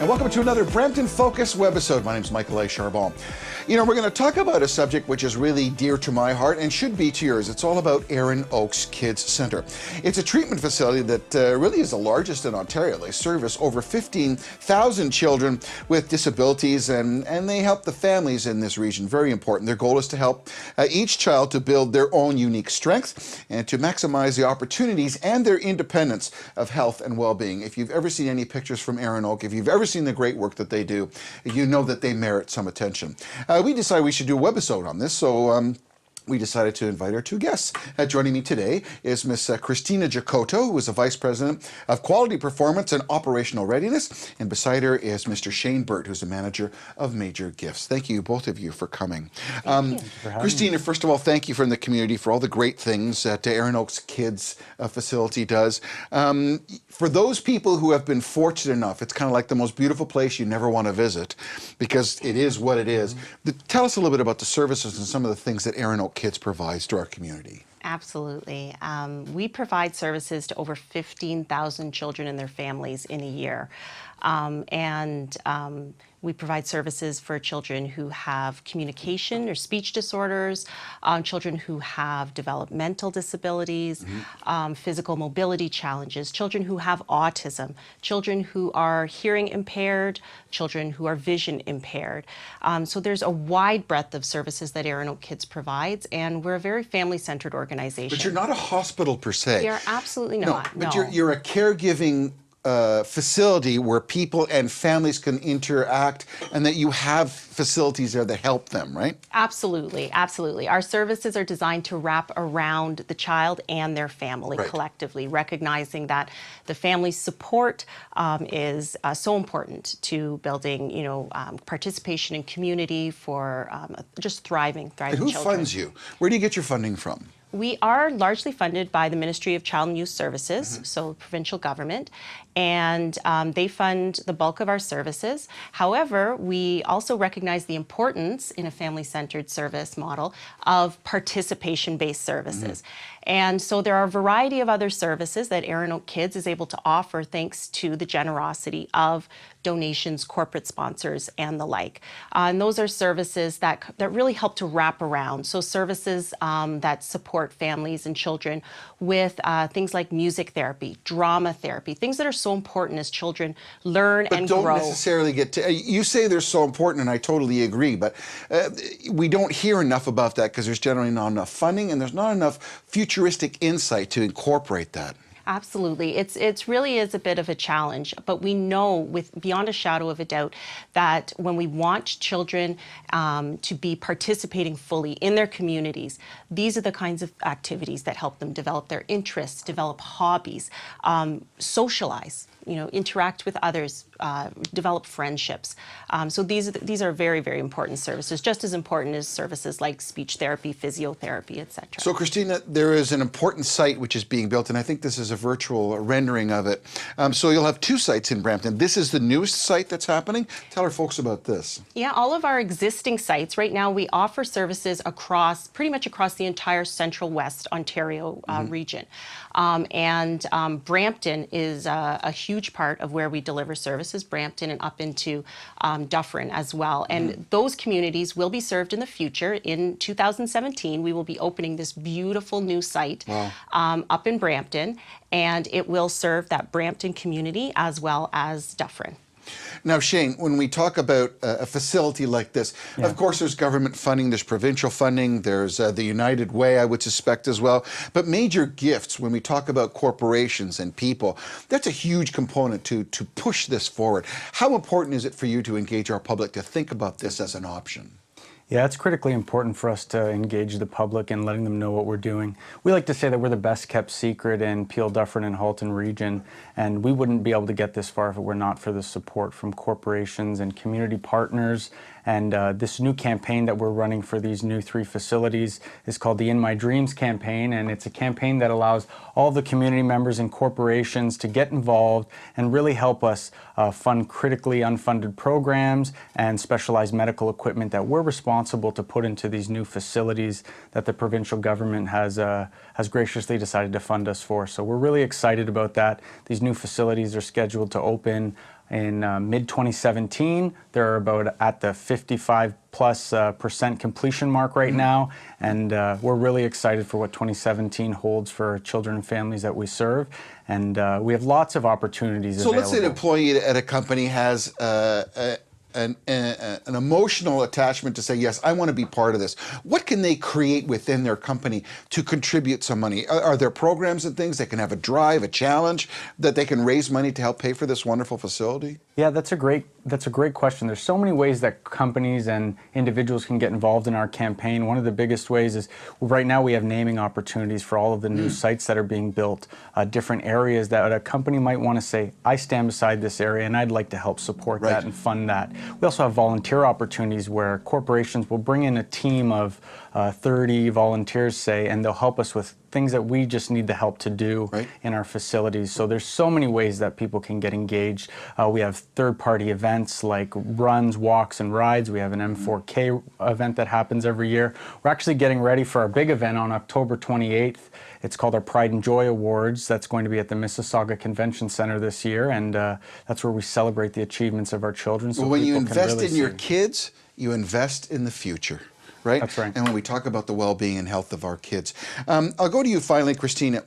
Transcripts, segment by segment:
And welcome to another Brampton Focus webisode. My name is Michael A. Charbon. You know, we're going to talk about a subject which is really dear to my heart and should be to yours. It's all about Erinoaks Kids Centre. It's a treatment facility that really is the largest in Ontario. They service over 15,000 children with disabilities and they help the families in this region. Very important. Their goal is to help each child to build their own unique strengths and to maximize the opportunities and their independence of health and well-being. If you've ever seen any pictures from Erinoak, if you've ever seen the great work that they do, you know that they merit some attention. We decided we should do a webisode on this, so we decided to invite our two guests. Joining me today is Miss Christina Giacotto, who is the Vice President of Quality Performance and Operational Readiness, and beside her is Mr. Shane Burt, who's the Manager of Major Gifts. Thank you, both of you, for coming. Thank you for having Christina, me. first of all, thank you from the community for all the great things that Erinoaks Kids facility does. For those people who have been fortunate enough, it's kind of like the most beautiful place you never want to visit because it is what it is. Tell us a little bit about the services and some of the things that Erinoaks Kids provides to our community. Absolutely. We provide services to over 15,000 children and their families in a year. We provide services for children who have communication or speech disorders, children who have developmental disabilities, physical mobility challenges, children who have autism, children who are hearing impaired, children who are vision impaired. So there's a wide breadth of services that Erinoaks Kids provides, and we're a very family-centered organization. But you're not a hospital per se. We are absolutely not. No, but you're a caregiving facility where people and families can interact, and that you have facilities there that help them, right? Absolutely, absolutely. Our services are designed to wrap around the child and their family collectively, recognizing that the family support is so important to building, participation in community for just thriving and who children. funds you? Where do you get your funding from? We are largely funded by the Ministry of Child and Youth Services, so provincial government, and they fund the bulk of our services. However, we also recognize the importance in a family-centered service model of participation-based services. And so there are a variety of other services that Erinoaks Kids is able to offer thanks to the generosity of donations, corporate sponsors, and the like. And those are services that really help to wrap around. So services that support families and children with things like music therapy, drama therapy, things that are so important as children learn and grow. But don't necessarily get to, you say they're so important, and I totally agree, but we don't hear enough about that because there's generally not enough funding and there's not enough futuristic insight to incorporate that. Absolutely. It's really is a bit of a challenge, but we know beyond a shadow of a doubt that when we want children to be participating fully in their communities, these are the kinds of activities that help them develop their interests, develop hobbies, socialize, interact with others, develop friendships. So these are very, very important services, just as important as services like speech therapy, physiotherapy, etc. So Christina, there is an important site which is being built, and I think this is a virtual rendering of it. So you'll have two sites in Brampton. This is the newest site that's happening. Tell our folks about this. Yeah, all of our existing sites, right now we offer services pretty much across the entire Central West Ontario region. Brampton is a huge part of where we deliver services, Brampton and up into Dufferin as well. And those communities will be served in the future. In 2017, we will be opening this beautiful new site up in Brampton, and it will serve that Brampton community as well as Dufferin. Now, Shane, when we talk about a facility like this, of course, there's government funding, there's provincial funding, there's the United Way, I would suspect, as well. But major gifts, when we talk about corporations and people, that's a huge component to push this forward. How important is it for you to engage our public to think about this as an option? Yeah, it's critically important for us to engage the public and letting them know what we're doing. We like to say that we're the best kept secret in Peel, Dufferin, and Halton region, and we wouldn't be able to get this far if it were not for the support from corporations and community partners. And this new campaign that we're running for these new 3 facilities is called the In My Dreams campaign, and it's a campaign that allows all the community members and corporations to get involved and really help us fund critically unfunded programs and specialized medical equipment that we're responsible to put into these new facilities that the provincial government has graciously decided to fund us for. So we're really excited about that. These new facilities are scheduled to open in mid-2017. They're about at the 55+% completion mark right now, and we're really excited for what 2017 holds for children and families that we serve, and we have lots of opportunities So available. let's say an employee at a company has an emotional attachment to say, yes, I want to be part of this. What can they create within their company to contribute some money? Are there programs and things that can have a drive, a challenge, that they can raise money to help pay for this wonderful facility? Yeah, that's a great question. There's so many ways that companies and individuals can get involved in our campaign. One of the biggest ways is right now we have naming opportunities for all of the new sites that are being built, different areas that a company might want to say, I stand beside this area and I'd like to help support that and fund that. We also have volunteer opportunities where corporations will bring in a team of 30 volunteers, say, and they'll help us with things that we just need the help to do in our facilities. So there's so many ways that people can get engaged. We have third-party events like runs, walks, and rides. We have an M4K event that happens every year. We're actually getting ready for our big event on October 28th. It's called our Pride and Joy Awards. That's going to be at the Mississauga Convention Center this year, and that's where we celebrate the achievements of our children. So well, when you invest in your kids, you invest in the future. Right? That's right. And when we talk about the well-being and health of our kids. I'll go to you finally, Christina.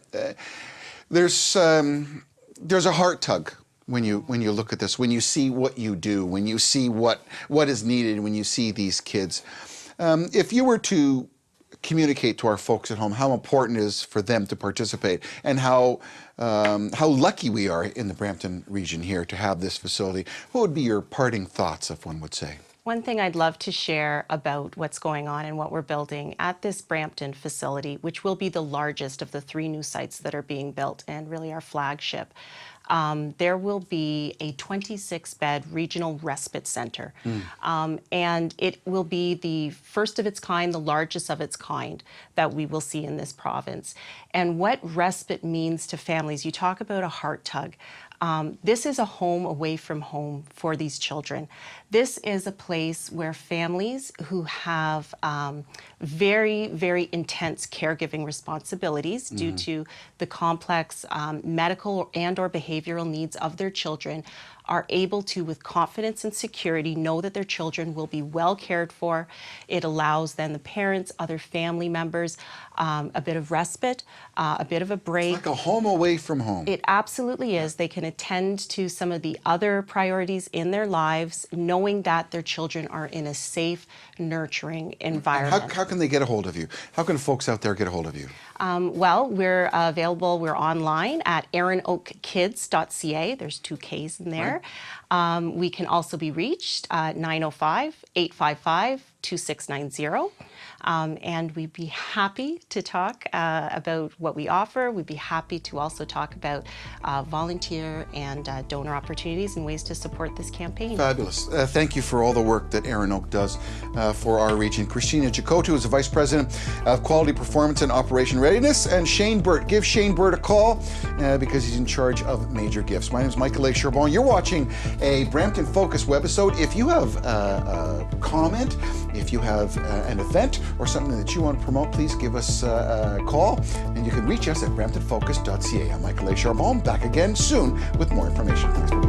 There's a heart tug when you look at this, when you see what you do, when you see what is needed, when you see these kids. If you were to communicate to our folks at home how important it is for them to participate and how lucky we are in the Brampton region here to have this facility, what would be your parting thoughts, if one would say? One thing I'd love to share about what's going on and what we're building at this Brampton facility, which will be the largest of the 3 new sites that are being built and really our flagship. There will be a 26-bed regional respite center, and it will be the first of its kind, the largest of its kind that we will see in this province. And what respite means to families, you talk about a heart tug. This is a home away from home for these children. This is a place where families who have very, very intense caregiving responsibilities due to the complex medical and or behavioral needs of their children are able to, with confidence and security, know that their children will be well cared for. It allows then the parents, other family members, a bit of respite, a bit of a break. It's like a home away from home. It absolutely is. They can attend to some of the other priorities in their lives, knowing that their children are in a safe, nurturing environment. How can they get a hold of you? How can folks out there get a hold of you? Well, we're available, we're online at ERINOAKkids.ca. There's 2 Ks in there. We can also be reached at 905-855-2690. And we'd be happy to talk about what we offer. We'd be happy to also talk about volunteer and donor opportunities and ways to support this campaign. Fabulous. Thank you for all the work that ERINOAK does for our region. Christina Jacoto is the Vice President of Quality Performance and Operation Readiness, and Shane Burt. Give Shane Burt a call because he's in charge of major gifts. My name is Michael A. Charbon. You're watching a Brampton Focus webisode. If you have a comment, if you have an event or something that you want to promote, please give us a call, and you can reach us at bramptonfocus.ca. I'm Michael A. Charbon, back again soon with more information. Thanks for watching.